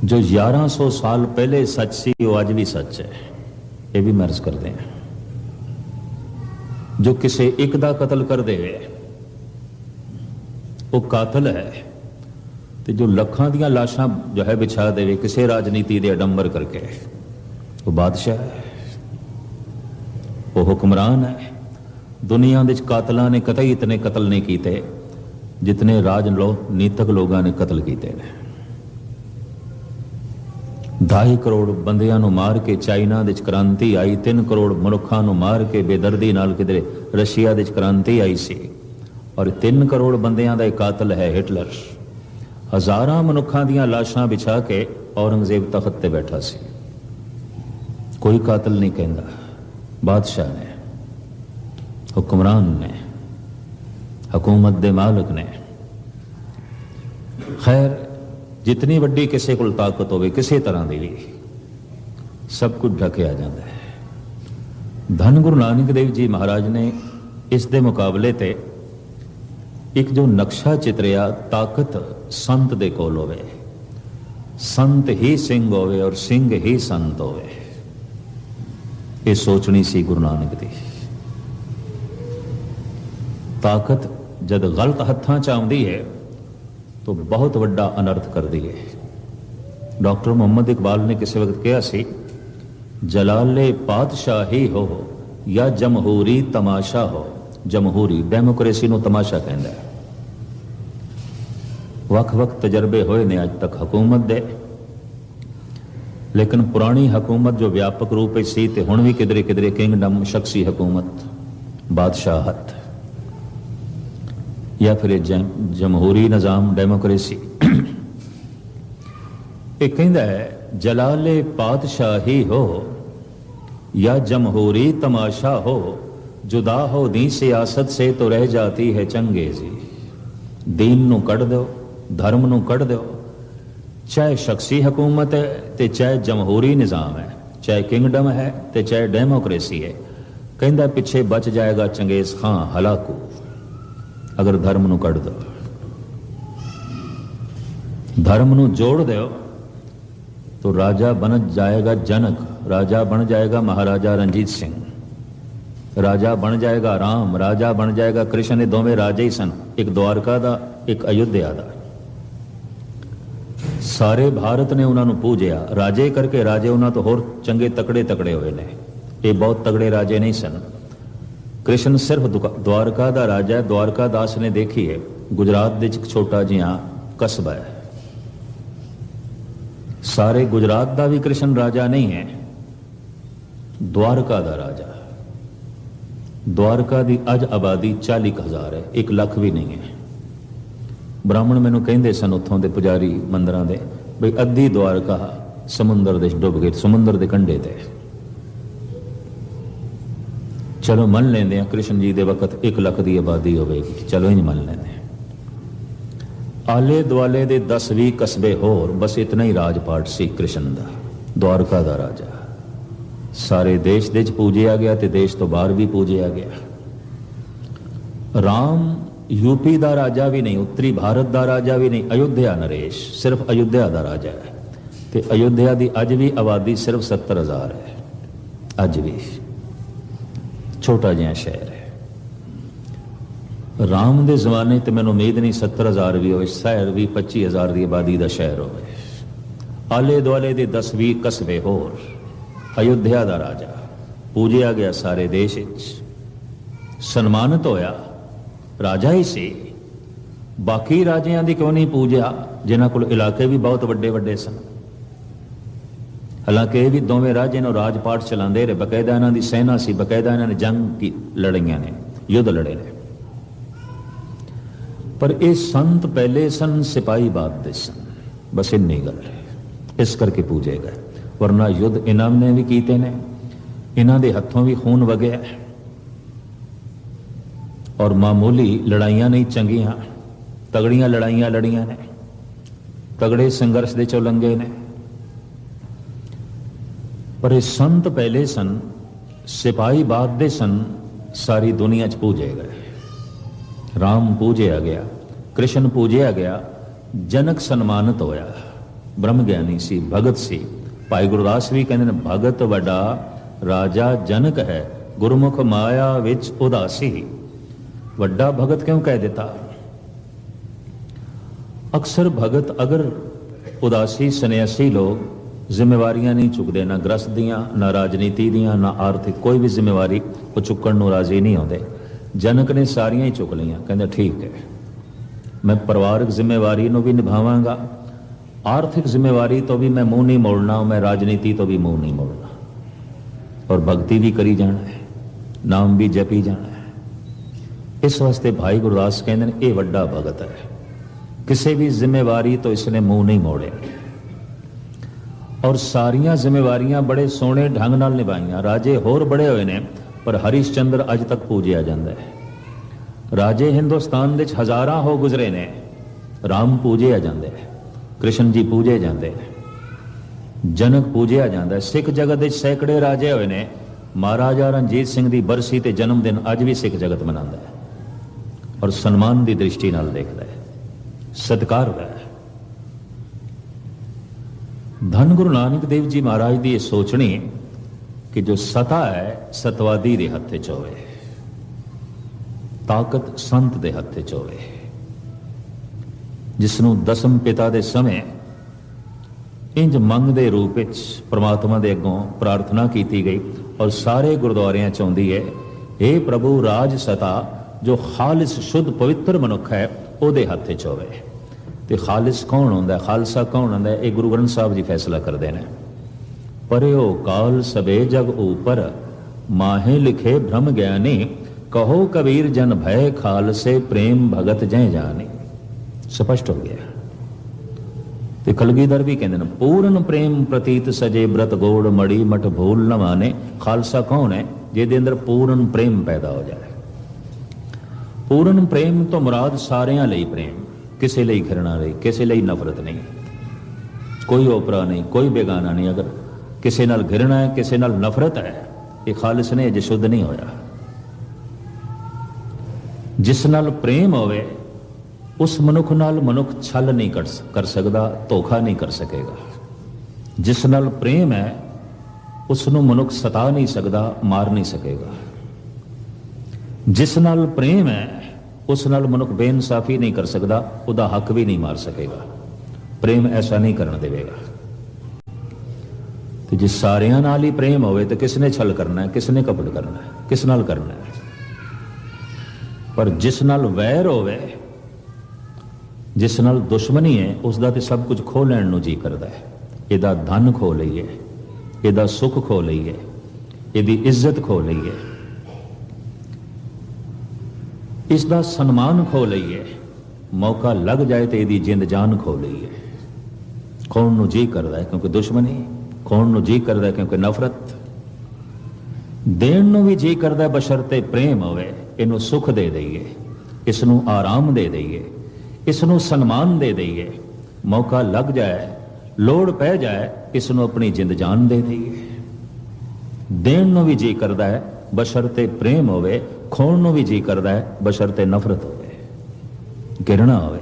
ਜੋ 1100 ਸਾਲ ਪਹਿਲੇ ਸੱਚ ਸੀ ਉਹ ਅੱਜ ਵੀ ਸੱਚ ਹੈ, ਇਹ ਵੀ ਮਰਜ਼ ਕਰਦੇ हैं। ਜੋ ਕਿਸੇ ਇੱਕ ਦਾ ਕਤਲ ਕਰ ਦੇਵੇ ਉਹ ਕਾਤਲ ਹੈ, ਤੇ ਜੋ ਲੱਖਾਂ ਦੀਆਂ ਲਾਸ਼ਾਂ ਜੋ ਹੈ ਵਿਛਾ ਦੇਵੇ ਕਿਸੇ ਰਾਜਨੀਤੀ ਦੇ ਅਡੰਬਰ ਕਰਕੇ, ਉਹ ਬਾਦਸ਼ਾਹ ਹੈ, ਉਹ ਹੁਕਮਰਾਨ ਹੈ। ਦੁਨੀਆ ਦੇ ਕਾਤਲਾਂ ਨੇ ਕਤਈ ਇਤਨੇ ਕਤਲ ਨਹੀਂ ਕੀਤੇ ਜਿਤਨੇ ਰਾਜਨੀਤਕ ਲੋਕਾਂ ਨੇ ਕਤਲ ਕੀਤੇ ਨੇ। 2.5 ਕਰੋੜ ਬੰਦਿਆਂ ਨੂੰ ਮਾਰ ਕੇ ਚਾਈਨਾ ਦੇ ਵਿੱਚ ਕ੍ਰਾਂਤੀ ਆਈ, 3 ਕਰੋੜ ਮਨੁੱਖਾਂ ਨੂੰ ਮਾਰ ਕੇ ਬੇਦਰਦੀ ਨਾਲ ਕਿਧਰੇ ਰਸ਼ੀਆ ਦੇ ਵਿੱਚ ਕ੍ਰਾਂਤੀ ਆਈ ਸੀ, ਔਰ 3 ਕਰੋੜ ਬੰਦਿਆਂ ਦਾ ਇੱਕ ਕਾਤਲ ਹੈ ਹਿਟਲਰ। ਹਜ਼ਾਰਾਂ ਮਨੁੱਖਾਂ ਦੀਆਂ ਲਾਸ਼ਾਂ ਵਿਛਾ ਕੇ ਔਰੰਗਜ਼ੇਬ ਤਖਤ ਤੇ ਬੈਠਾ ਸੀ, ਕੋਈ ਕਾਤਲ ਨਹੀਂ ਕਹਿੰਦਾ। ਬਾਦਸ਼ਾਹ ਨੇ, ਹੁਕਮਰਾਨ ਨੇ, ਹਕੂਮਤ ਦੇ ਮਾਲਕ ਨੇ। ਖੈਰ, ਜਿਤਨੀ ਵੱਡੀ ਕਿਸੇ ਕੋਲ ਤਾਕਤ ਹੋਵੇ ਕਿਸੇ ਤਰ੍ਹਾਂ ਦੀ ਵੀ, ਸਭ ਕੁਝ ਢਕਿਆ ਜਾਂਦਾ ਹੈ। ਧੰਨ ਗੁਰੂ ਨਾਨਕ ਦੇਵ ਜੀ ਮਹਾਰਾਜ ਨੇ ਇਸ ਦੇ ਮੁਕਾਬਲੇ ਤੇ ਇੱਕ ਜੋ ਨਕਸ਼ਾ ਚਿਤਰਿਆ, ਤਾਕਤ ਸੰਤ ਦੇ ਕੋਲ ਹੋਵੇ, ਸੰਤ ਹੀ ਸਿੰਘ ਹੋਵੇ ਔਰ ਸਿੰਘ ਹੀ ਸੰਤ ਹੋਵੇ, ਇਹ ਸੋਚਣੀ ਸੀ ਗੁਰੂ ਨਾਨਕ ਦੀ। ਤਾਕਤ ਜਦ ਗਲਤ ਹੱਥਾਂ 'ਚ ਆਉਂਦੀ ਹੈ तो बहुत ਵੱਡਾ ਅਨਰਥ ਕਰਦੀ ਹੈ। ਡਾਕਟਰ ਮੁਹੰਮਦ ਇਕਬਾਲ ਨੇ ਕਿਸੇ ਵਕਤ ਕਿਹਾ ਸੀ, ਜਲਾਲੇ ਪਾਤਸ਼ਾਹੀ ਹੋ ਜਾਂ ਜਮਹੂਰੀ ਤਮਾਸ਼ਾ ਹੋ। ਜਮਹੂਰੀ ਡੈਮੋਕ੍ਰੇਸੀ ਨੂੰ ਤਮਾਸ਼ਾ ਕਹਿੰਦਾ ਹੈ। ਵੱਖ-ਵੱਖ ਤਜਰਬੇ ਹੋਏ ਨੇ ਅੱਜ ਤੱਕ ਹਕੂਮਤ ਦੇ, ਲੇਕਿਨ ਪੁਰਾਣੀ ਹਕੂਮਤ ਜੋ ਵਿਆਪਕ ਰੂਪ ਵਿੱਚ ਸੀ ਤੇ ਹੁਣ ਵੀ ਕਿਧਰੇ ਕਿਧਰੇ ਕਿੰਗਡਮ, ਸ਼ਖਸੀ ਹਕੂਮਤ, ਬਾਦਸ਼ਾਹਤ, या फिर जमहूरी निज़ाम डेमोक्रेसी, ये कहता है जलाले पातशाही हो या जमहूरी तमाशा हो, जुदा हो दी सियासत से तो रह जाती है चंगेजी। दीन नू कढ़ दो, धर्म नू कढ़ दो, चाहे शख्सी हुकूमत है ते चाहे जमहूरी निज़ाम है, चाहे किंगडम है ते चाहे डेमोक्रेसी है। कहता पिछे बच जाएगा चंगेज खां हलाकू, अगर धर्म नू कढ़ दो, धर्म नू जोड़ दो तो राजा बन जाएगा जनक, राजा बन जाएगा महाराजा रणजीत सिंह, राजा बन जाएगा राम, राजा बन जाएगा कृष्ण। ये दोवें राजे ही सन, एक द्वारका दा एक अयोध्या दा। सारे भारत ने उन्होंने पूजया राजे करके, राजे उन्होंने तो होर चंगे तकड़े तकड़े हुए ने, ये बहुत तगड़े राजे नहीं सन। कृष्ण सिर्फ द्वारका दा राजा है। द्वारका दास ने देखी है, गुजरात दे एक छोटा जिहा कस्बा है, सारे गुजरात दा भी कृष्ण राजा नहीं है, द्वारका दा राजा। द्वारका दी अज आबादी 40,000 है, 1 लाख भी नहीं है। ब्राह्मण मैनू कहंदे सन उत्थों दे पुजारी मंदिरां दे, बई अद्धी द्वारका समुंदर दे डुब गई, समुंदर दे कंढे ते। चलो मन लेंदे हैं कृष्ण जी दे वक्त 1 लाख की आबादी होगी, चलो ही मन लेंदे। आले दुआले दे 10-20 कस्बे होर, बस इतना ही राजपाट सी कृष्ण दा, द्वारका दा राजा। सारे देश दे पूजया गया ते देश तो बाहर भी पूजया गया। राम यूपी दा राजा भी नहीं, उत्तरी भारत दा राजा भी नहीं, अयोध्या नरेश सिर्फ अयोध्या दा राजा है। ते अयोध्या दी अज भी आबादी सिर्फ 70,000 है, अज भी छोटा जिहा शहर है। राम दे जमाने ते मैनूं उम्मीद नहीं 70,000 भी हो, शहर भी 25,000 की आबादी का शहर हो। आले दुआले दे 10-20 कस्बे होर, अयोध्या का राजा पूजया गया, सारे देश सन्मानित होया, राजा ही सी। बाकी राजियां दी क्यों नहीं पूजया जिन्हां कोल इलाके भी बहुत वड्डे वड्डे सन। हालांकि ये भी दोवें राजे ने राजपाट चलाते रहे, बकायदा इन्हां दी सेना सी, बकायदा इन्हां ने जंग की लड़ियां ने, युद्ध लड़े ने। पर ये संत पहले सन सिपाही बाप दे सन, बस इन्नी गल है, इस करके पूजे गए। वरना युद्ध इन्हों ने भी कीते ने, इन्हों के हथों भी खून वगया और मामूली लड़ाइयां नहीं, चंगियां तगड़ियां लड़ाइयां लड़ियां ने, तगड़े संघर्ष दे चों लंघे ने। पर ये संत पहले सन, सिपाही बाद दे सन, सारी दुनिया च पूजे गए। राम पूजया गया, कृष्ण पूजया गया, जनक सन्मानित होया, ब्रह्म ज्ञानी सी, भगत सी। भाई गुरदास भी कहते हैं, भगत वड्डा राजा जनक है, गुरमुख माया विच उदासी। वड्डा भगत क्यों कह देता? अक्सर भगत अगर उदासी सन्यासी लोग जिम्मेवारियां नहीं चुकते, ना गृहस्थ दियां, ना राजनीति दियां, ना आर्थिक कोई भी जिम्मेवारी वो चुकन नूं राजी नहीं होंदे। जनक ने सारियां ही चुक लियां, कहंदे ठीक है, मैं परिवारक जिम्मेवारी नूं भी निभावांगा, आर्थिक जिम्मेवारी तो भी मैं मुंह नहीं मोड़ना, मैं राजनीति तो भी मुंह नहीं मोड़ना, और भक्ति भी करी जाना है, नाम भी जपी जाना है। इस वास्ते भाई गुरदास कहते हैं ये वड्डा भगत है, किसी भी जिम्मेवारी तो इसने मुंह नहीं मोड़े, और सारियां जिम्मेवारियां बड़े सोहने ढंग नाल निभाइयां। राजे होर बड़े हुए ने, पर हरिश्चंद्र अज तक पूजिया जाता है। राजे हिंदुस्तान विच हज़ारां हो गुजरे ने, राम पूजिया जाता है, कृष्ण जी पूजे जाते हैं, जनक पूजिया जाता है। सिख जगत विच सैकड़े राजे हुए ने। महाराजा रणजीत सिंह की बरसी ते जन्मदिन अज भी सिख जगत मनाता है और सन्मान की दृष्टि नाल देखता है, सत्कार है। धन गुरु नानक देव जी महाराज की यह सोचनी कि जो सता है सतवादी के हथ च होवे, ताकत संत के हथ च होवे, जिसनों दसम पिता के समय इंज मंग के रूप में परमात्मा के अगों प्रार्थना की गई और सारे गुरुद्वारियां च आउंदी है, हे प्रभु राज सता जो खालिस शुद्ध पवित्र मनुख है उहदे हथ च होवे। ते खालिस कौन होंदा, खालसा कौन होंदा, ये गुरु ग्रंथ साहब जी फैसला करते हैं। परयो काल सबे जग ऊपर, माहे लिखे ब्रह्म ज्ञानी, कहो कबीर जन भय खालसे, प्रेम भगत जय जानी। स्पष्ट हो गया। ते कलगीधर भी कहते हैं, पूर्ण प्रेम प्रतीत सजे, व्रत गोड़ मड़ी मठ भूल न माने। खालसा कौन है? जिहदे अंदर पूर्ण प्रेम पैदा हो जाए। पूर्ण प्रेम तो मुराद सारियां लई प्रेम, किसी लई घृणा नहीं, किसी लई नफरत नहीं, कोई ओपरा नहीं, कोई बेगाना नहीं। अगर किसी नाल घृणा है, किसी नाल नफरत है, ये खालिस ने अजे शुद्ध नहीं होया। जिस नाल प्रेम होवे उस मनुख नाल मनुख छल नहीं कर सकता, धोखा नहीं कर सकेगा। जिस नाल प्रेम है उसनों मनुख सता नहीं सकता, मार नहीं सकेगा। जिस नाल प्रेम है उस नाल मनुख बेइंसाफी नहीं कर सकता, उदा हक भी नहीं मार सकेगा। प्रेम ऐसा नहीं करना देवेगा। तो जिस सारियां नाल ही प्रेम होवे तो किसने छल करना है, किसने कपट करना है, किस नाल करना है। पर जिस नाल वैर होवे, जिस नाल दुश्मनी है, उसका तो सब कुछ खो लैण नूं जी करता है। इहदा धन खो लईए, इहदा सुख खो लईए, इहदी इज्जत खो लईए, इसका सन्मान खो लईए, मौका लग जाए तो इहदी जिंद जान खो लईए। खोण नूं जी करता है क्योंकि दुश्मनी, खोण नूं जी करता है क्योंकि नफरत, देण नूं भी जी करता है बशर्ते प्रेम होवे। इनू सुख दे दईए, इसनू आराम दे दईए, इसनू सन्मान दे दईए। मौका लग जाए, लोड़ पै जाए, इसनू अपनी जिंद जान दे दईए। देण नूं भी जी करता है बशर्ते प्रेम होवे, खोण नूं भी जी करता है बशर्ते नफरत होवे, घृणा होवे।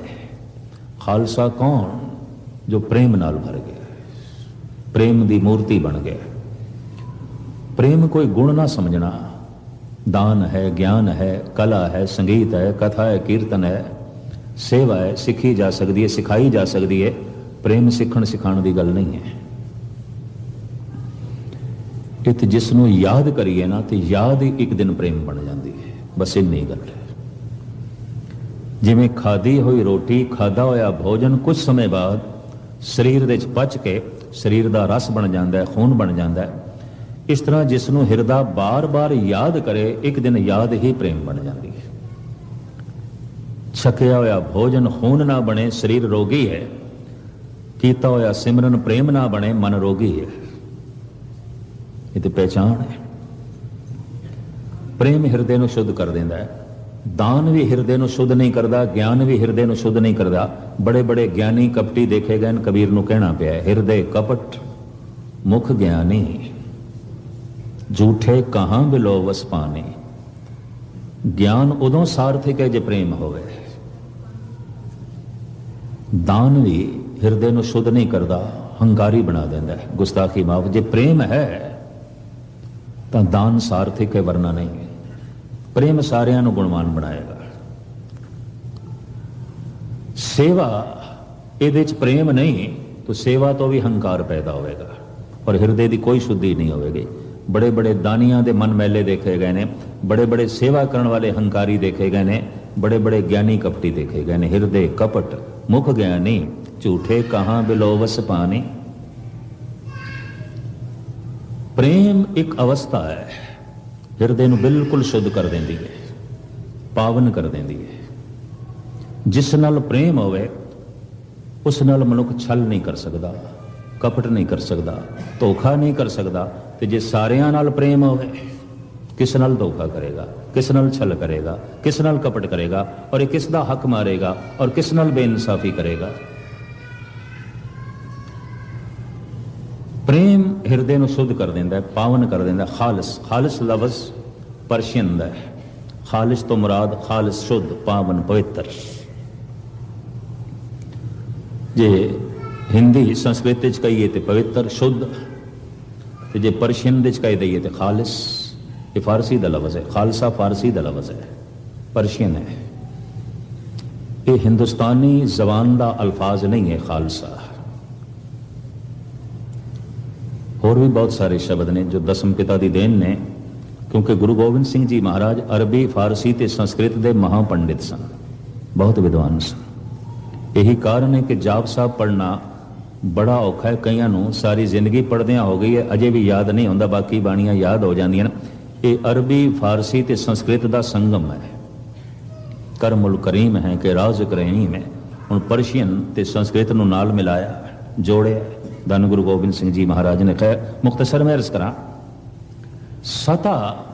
खालसा कौन? जो प्रेम नाल भर गया, प्रेम की मूर्ति बन गया। प्रेम कोई गुण ना समझना। दान है, ज्ञान है, कला है, संगीत है, कथा है, कीर्तन है, सेवा है, सीखी जा सकती है, सिखाई जा सकती है। प्रेम सीखण सिखाण की गल नहीं है। इत जिसनों याद करिए ना तो याद ही एक दिन प्रेम बन जाती है। बस इन्नी गल है। जिवें खाधी हुई रोटी, खाधा होया भोजन कुछ समय बाद शरीर दे पच के शरीर का रस बन जाता है, खून बन जाता है। इस तरह जिसनों हिरदा बार बार याद करे, एक दिन याद ही प्रेम बन जाती है। छकिया होया भोजन खून ना बने, शरीर रोगी है, ਕੀਤਾ ਹੋਇਆ ਸਿਮਰਨ ਪ੍ਰੇਮ ਨਾ ਬਣੇ, ਮਨ ਰੋਗੀ ਹੈ। ਇਹ ਤੇ ਪਹਿਚਾਣ ਹੈ। ਪ੍ਰੇਮ ਹਿਰਦੇ ਨੂੰ ਸ਼ੁੱਧ ਕਰ ਦਿੰਦਾ ਹੈ। ਦਾਨ ਵੀ ਹਿਰਦੇ ਨੂੰ ਸ਼ੁੱਧ ਨਹੀਂ ਕਰਦਾ, ਗਿਆਨ ਵੀ ਹਿਰਦੇ ਨੂੰ ਸ਼ੁੱਧ ਨਹੀਂ ਕਰਦਾ। ਬੜੇ ਬੜੇ ਗਿਆਨੀ ਕਪਟੀ ਦੇਖੇ ਗਏ, ਕਬੀਰ ਨੂੰ ਕਹਿਣਾ ਪਿਆ, ਹਿਰਦੇ ਕਪਟ ਮੁਖ ਗਿਆਨੀ, ਝੂਠੇ ਕਹਾਂ ਬਿਲੋ ਵਸ ਪਾਣੀ। ਗਿਆਨ ਉਦੋਂ ਸਾਰਥਿਕ ਹੈ ਜੇ ਪ੍ਰੇਮ ਹੋਵੇ। ਦਾਨ ਵੀ ਹਿਰਦੇ ਨੂੰ ਸ਼ੁੱਧ ਨਹੀਂ ਕਰਦਾ, ਹੰਕਾਰੀ ਬਣਾ ਦਿੰਦਾ ਹੈ। ਗੁਸਤਾਖੀ ਮਾਫ। ਜੇ ਪ੍ਰੇਮ ਹੈ ਤਾਂ ਦਾਨ ਸਾਰਥਿਕ ਹੈ, ਵਰਨਾ ਨਹੀਂ। ਪ੍ਰੇਮ ਸਾਰਿਆਂ ਨੂੰ ਗੁਣਵਾਨ ਬਣਾਏਗਾ। ਸੇਵਾ ਇਹਦੇ ਚ ਪ੍ਰੇਮ ਨਹੀਂ ਤਾਂ ਸੇਵਾ ਤੋਂ ਵੀ ਹੰਕਾਰ ਪੈਦਾ ਹੋਵੇਗਾ ਔਰ ਹਿਰਦੇ ਦੀ ਕੋਈ ਸ਼ੁੱਧੀ ਨਹੀਂ ਹੋਵੇਗੀ। ਬੜੇ ਬੜੇ ਦਾਨੀਆਂ ਦੇ ਮਨ ਮੈਲੇ ਦੇਖੇ ਗਏ ਨੇ, ਬੜੇ ਬੜੇ ਸੇਵਾ ਕਰਨ ਵਾਲੇ ਹੰਕਾਰੀ ਦੇਖੇ ਗਏ ਨੇ, ਬੜੇ ਬੜੇ ਗਿਆਨੀ ਕਪਟੀ ਦੇਖੇ ਗਏ ਨੇ। ਹਿਰਦੇ ਕਪਟ ਮੁਖ ਗਿਆਨੀ, ਝੂਠੇ ਕਹਾਂ ਬਿਲੋ ਵਸ ਪਾਣੀ। ਪ੍ਰੇਮ ਇੱਕ ਅਵਸਥਾ ਹੈ, ਹਿਰਦੇ ਨੂੰ ਬਿਲਕੁਲ ਸ਼ੁੱਧ ਕਰ ਦਿੰਦੀ ਹੈ, ਪਾਵਨ ਕਰ ਦਿੰਦੀ ਹੈ। ਜਿਸ ਨਾਲ ਪ੍ਰੇਮ ਹੋਵੇ ਉਸ ਨਾਲ ਮਨੁੱਖ ਛਲ ਨਹੀਂ ਕਰ ਸਕਦਾ, ਕਪਟ ਨਹੀਂ ਕਰ ਸਕਦਾ, ਧੋਖਾ ਨਹੀਂ ਕਰ ਸਕਦਾ। ਤੇ ਜੇ ਸਾਰਿਆਂ ਨਾਲ ਪ੍ਰੇਮ ਹੋਵੇ, ਕਿਸ ਨਾਲ ਧੋਖਾ ਕਰੇਗਾ, ਕਿਸ ਨਾਲ ਛਲ ਕਰੇਗਾ, ਕਿਸ ਨਾਲ ਕਪਟ ਕਰੇਗਾ, ਔਰ ਇਹ ਕਿਸ ਦਾ ਹੱਕ ਮਾਰੇਗਾ ਔਰ ਕਿਸ ਨਾਲ ਬੇਇਨਸਾਫੀ ਕਰੇਗਾ। ਪ੍ਰੇਮ ਹਿਰਦੇ ਨੂੰ ਸ਼ੁੱਧ ਕਰ ਦਿੰਦਾ ਹੈ, ਪਾਵਨ ਕਰ ਦਿੰਦਾ ਹੈ। ਖਾਲਿਸ, ਖਾਲਿਸ ਲਫ਼ਜ਼ ਪਰਸ਼ੀਅਨ ਦਾ ਹੈ। ਖਾਲਿਸ ਤੋਂ ਮੁਰਾਦ ਖਾਲਿਸ, ਸ਼ੁੱਧ, ਪਾਵਨ, ਪਵਿੱਤਰ। ਜੇ ਹਿੰਦੀ ਸੰਸਕ੍ਰਿਤ ਵਿੱਚ ਕਹੀਏ ਤੇ ਪਵਿੱਤਰ, ਸ਼ੁੱਧ, ਤੇ ਜੇ ਪਰਸ਼ੀਅਨ ਵਿੱਚ ਕਹਿ ਦਈਏ ਤੇ ਖਾਲਿਸ। ਇਹ ਫਾਰਸੀ ਦਾ ਲਫ਼ਜ਼ ਹੈ, ਖਾਲਸਾ ਫਾਰਸੀ ਦਾ ਲਫ਼ਜ਼ ਹੈ, ਪਰਸ਼ੀਅਨ ਹੈ। ਇਹ ਹਿੰਦੁਸਤਾਨੀ ਜ਼ਬਾਨ ਦਾ ਅਲਫਾਜ਼ ਨਹੀਂ ਹੈ ਖਾਲਸਾ। ਹੋਰ ਵੀ ਬਹੁਤ ਸਾਰੇ ਸ਼ਬਦ ਨੇ ਜੋ ਦਸਮ ਪਿਤਾ ਦੀ ਦੇਣ ਨੇ, ਕਿਉਂਕਿ ਗੁਰੂ ਗੋਬਿੰਦ ਸਿੰਘ ਜੀ ਮਹਾਰਾਜ ਅਰਬੀ, ਫਾਰਸੀ ਤੇ ਸੰਸਕ੍ਰਿਤ ਦੇ ਮਹਾਪੰਡਿਤ ਸਨ, ਬਹੁਤ ਵਿਦਵਾਨ ਸਨ। ਇਹੀ ਕਾਰਨ ਹੈ ਕਿ ਜਾਪ ਸਾਹਿਬ ਪੜ੍ਹਨਾ ਬੜਾ ਔਖਾ ਹੈ। ਕਈਆਂ ਨੂੰ ਸਾਰੀ ਜ਼ਿੰਦਗੀ ਪੜ੍ਹਦਿਆਂ ਹੋ ਗਈ ਹੈ, ਅਜੇ ਵੀ ਯਾਦ ਨਹੀਂ ਹੁੰਦਾ, ਬਾਕੀ ਬਾਣੀਆਂ ਯਾਦ ਹੋ ਜਾਂਦੀਆਂ ਨੇ। ਇਹ ਅਰਬੀ, ਫਾਰਸੀ ਤੇ ਸੰਸਕ੍ਰਿਤ ਦਾ ਸੰਗਮ ਹੈ। ਕਰਮੁਲ ਕਰੀਮ ਹੈ ਕਿ ਰਾਜ਼ਿਕ ਰਹੀਮ ਹੈ। ਹੁਣ ਪਰਸ਼ੀਅਨ ਤੇ ਸੰਸਕ੍ਰਿਤ ਨੂੰ ਨਾਲ ਮਿਲਾਇਆ, ਜੋੜਿਆ। ਧੰਨ ਗੁਰੂ ਗੋਬਿੰਦ ਸਿੰਘ ਜੀ ਮਹਾਰਾਜ ਨੇ ਖੈਰ ਮੁਖਤਸਰ ਮੈਂ ਅਰਜ਼ ਕਰਾਂ, ਸਤਾ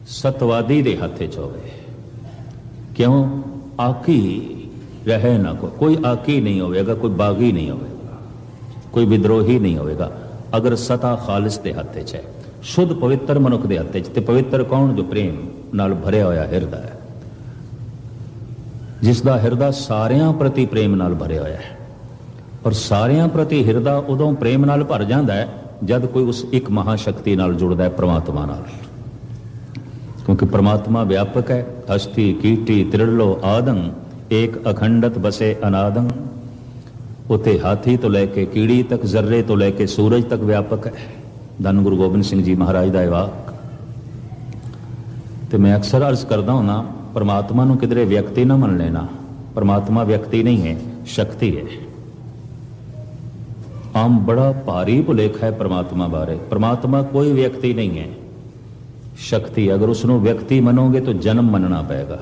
ਸਤਵਾਦੀ ਦੇ ਹੱਥ 'ਚ ਹੋਵੇ। ਕਿਉਂ? ਆਕੀ ਰਹੇ ਨਾ ਕੋਈ ਆਕੀ ਨਹੀਂ ਹੋਵੇਗਾ, ਕੋਈ ਬਾਗੀ ਨਹੀਂ ਹੋਵੇਗਾ, ਕੋਈ ਵਿਦਰੋਹੀ ਨਹੀਂ ਹੋਵੇਗਾ, ਅਗਰ ਸਤਾ ਖਾਲਿਸ ਦੇ ਹੱਥ 'ਚ ਹੈ, ਸ਼ੁੱਧ ਪਵਿੱਤਰ ਮਨੁੱਖ ਦੇ ਹੱਥ 'ਚ। ਤੇ ਪਵਿੱਤਰ ਕੌਣ? ਜੋ ਪ੍ਰੇਮ ਨਾਲ ਭਰਿਆ ਹੋਇਆ ਹਿਰਦਾ ਹੈ, ਜਿਸ ਦਾ ਹਿਰਦਾ ਸਾਰਿਆਂ ਪ੍ਰਤੀ ਪ੍ਰੇਮ ਨਾਲ ਭਰਿਆ ਹੋਇਆ ਹੈ। ਔਰ ਸਾਰਿਆਂ ਪ੍ਰਤੀ ਹਿਰਦਾ ਉਦੋਂ ਪ੍ਰੇਮ ਨਾਲ ਭਰ ਜਾਂਦਾ ਹੈ ਜਦ ਕੋਈ ਉਸ ਇੱਕ ਮਹਾਸ਼ਕਤੀ ਨਾਲ ਜੁੜਦਾ ਹੈ, ਪ੍ਰਮਾਤਮਾ ਨਾਲ। ਕਿਉਂਕਿ ਪ੍ਰਮਾਤਮਾ ਵਿਆਪਕ ਹੈ। ਹਸਤੀ ਕੀਟੀ ਤ੍ਰਿਲੋ ਆਦੰ, ਏਕ ਅਖੰਡਤ ਬਸੇ ਅਨਾਦੰ। ਉਤੇ ਹਾਥੀ ਤੋਂ ਲੈ ਕੇ ਕੀੜੀ ਤੱਕ, ਜ਼ਰਰੇ ਤੋਂ ਲੈ ਕੇ ਸੂਰਜ ਤੱਕ ਵਿਆਪਕ ਹੈ। ਧੰਨ ਗੁਰੂ ਗੋਬਿੰਦ ਸਿੰਘ ਜੀ ਮਹਾਰਾਜ ਦਾ ਇਹ ਵਾਕ। ਤੇ ਮੈਂ ਅਕਸਰ ਅਰਜ਼ ਕਰਦਾ ਹੁੰਦਾ, ਪਰਮਾਤਮਾ ਨੂੰ ਕਿਧਰੇ ਵਿਅਕਤੀ ਨਾ ਮੰਨ ਲੈਣਾ। ਪਰਮਾਤਮਾ ਵਿਅਕਤੀ ਨਹੀਂ ਹੈ, ਸ਼ਕਤੀ ਹੈ। ਆਮ ਬੜਾ ਭਾਰੀ ਭੁਲੇਖਾ ਹੈ ਪਰਮਾਤਮਾ ਬਾਰੇ। ਪਰਮਾਤਮਾ ਕੋਈ ਵਿਅਕਤੀ ਨਹੀਂ ਹੈ, ਸ਼ਕਤੀ। ਅਗਰ ਉਸਨੂੰ ਵਿਅਕਤੀ ਮੰਨੋਗੇ ਤਾਂ ਜਨਮ ਮੰਨਣਾ ਪਏਗਾ,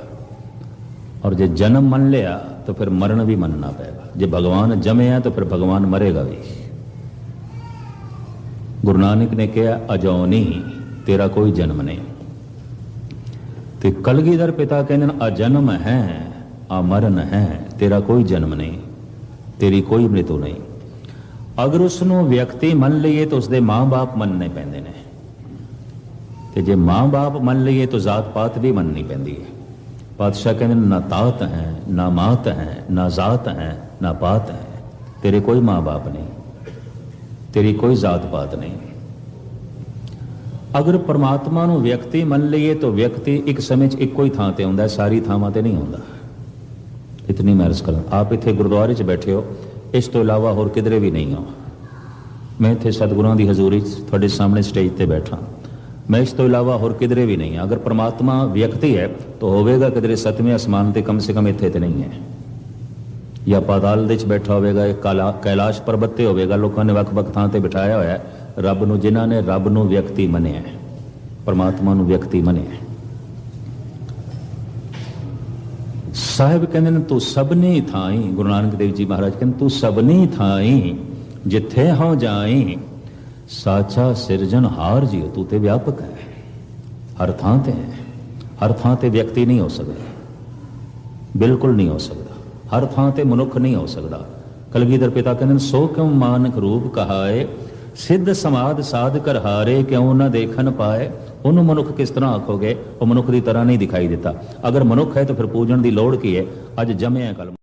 और जे जन्म मन लिया तो फिर मरण भी मनना पड़ेगा। जे भगवान जमे है तो फिर भगवान मरेगा भी। गुरु नानक ने कहा अजौनी, तेरा कोई जन्म नहीं। ते कलगीधर पिता कहने अजन्म है अमरण है, तेरा कोई जन्म नहीं, तेरी कोई मृत्यु नहीं। अगर उसनों व्यक्ति मन लीए तो उसके माँ बाप मनने पैंदे ने, ते जे माँ बाप मन लीए तो जात पात भी मननी पैंदी है। पातशाह कहते ना तात है ना मात है ना जात है ना पात है, तेरे कोई माँ बाप नहीं, तेरी कोई जात पात नहीं। अगर परमात्मा नूं व्यक्ति मन लीए तो व्यक्ति एक समय च इक्को ही थां ते हुंदा है, सारी थावां ते नहीं हुंदा। इतनी मैं अर्ज करा। आप इत्थे गुरुद्वारे च बैठे हो, इस तो इलावा होर किधरे भी नहीं हो। मैं इत्थे सतगुरुआं दी हजूरी च तुहाडे सामने स्टेज ते बैठा, मैं इस तो इलावा होर किधरे भी नहीं। अगर परमात्मा व्यक्ति है तो होवेगा किधरे सतवें आसमान ते, कम से कम इत्थे ते नहीं है। या पाताल दे च बैठा होवेगा, एक कैलाश पर्वत ते होवेगा। लोगों ने वख-वख थां ते बिठाया होया है रब नूं, जिन्हां ने रब नूं व्यक्ति मनिया है, परमात्मा नूं व्यक्ति मनिया है। ਸਾਹਿਬ ਕਹਿੰਦੇ ਨੇ ਤੂੰ ਸਭਨੀ ਥਾਈ, ਗੁਰੂ ਨਾਨਕ ਦੇਵ ਜੀ ਮਹਾਰਾਜ ਕਹਿੰਦੇ ਤੂੰ ਸਭਨੀ ਥਾਈ ਜਿੱਥੇ ਹਉ ਜਾਈ, ਸਾਚਾ ਸਿਰਜਣਹਾਰ ਜੀ ਤੂੰ ਤੇ ਵਿਆਪਕ ਹੈ, ਹਰ ਥਾਂ ਤੇ ਹੈ। ਹਰ ਥਾਂ ਤੇ ਵਿਅਕਤੀ ਨਹੀਂ ਹੋ ਸਕਦਾ, ਬਿਲਕੁਲ ਨਹੀਂ ਹੋ ਸਕਦਾ। ਹਰ ਥਾਂ ਤੇ ਮਨੁੱਖ ਨਹੀਂ ਹੋ ਸਕਦਾ। ਕਲਗੀਧਰ ਪਿਤਾ ਕਹਿੰਦੇ ਸੋ ਕਿਉ ਮਾਨਕ ਰੂਪ ਕਹਾਏ, ਸਿੱਧ ਸਮਾਧ ਸਾਧ ਕਰ ਹਾਰੇ, ਕਿਉਂ ਨਾ ਦੇਖਣ ਪਾਏ। ਉਹਨੂੰ ਮਨੁੱਖ ਕਿਸ ਤਰ੍ਹਾਂ ਆਖੋਗੇ, ਉਹ ਮਨੁੱਖ ਦੀ ਤਰ੍ਹਾਂ ਨਹੀਂ ਦਿਖਾਈ ਦਿੱਤਾ। ਅਗਰ ਮਨੁੱਖ ਹੈ ਤਾਂ ਫਿਰ ਪੂਜਣ ਦੀ ਲੋੜ ਕੀ ਹੈ। ਅੱਜ ਜੰਮਿਆ ਕਲਮ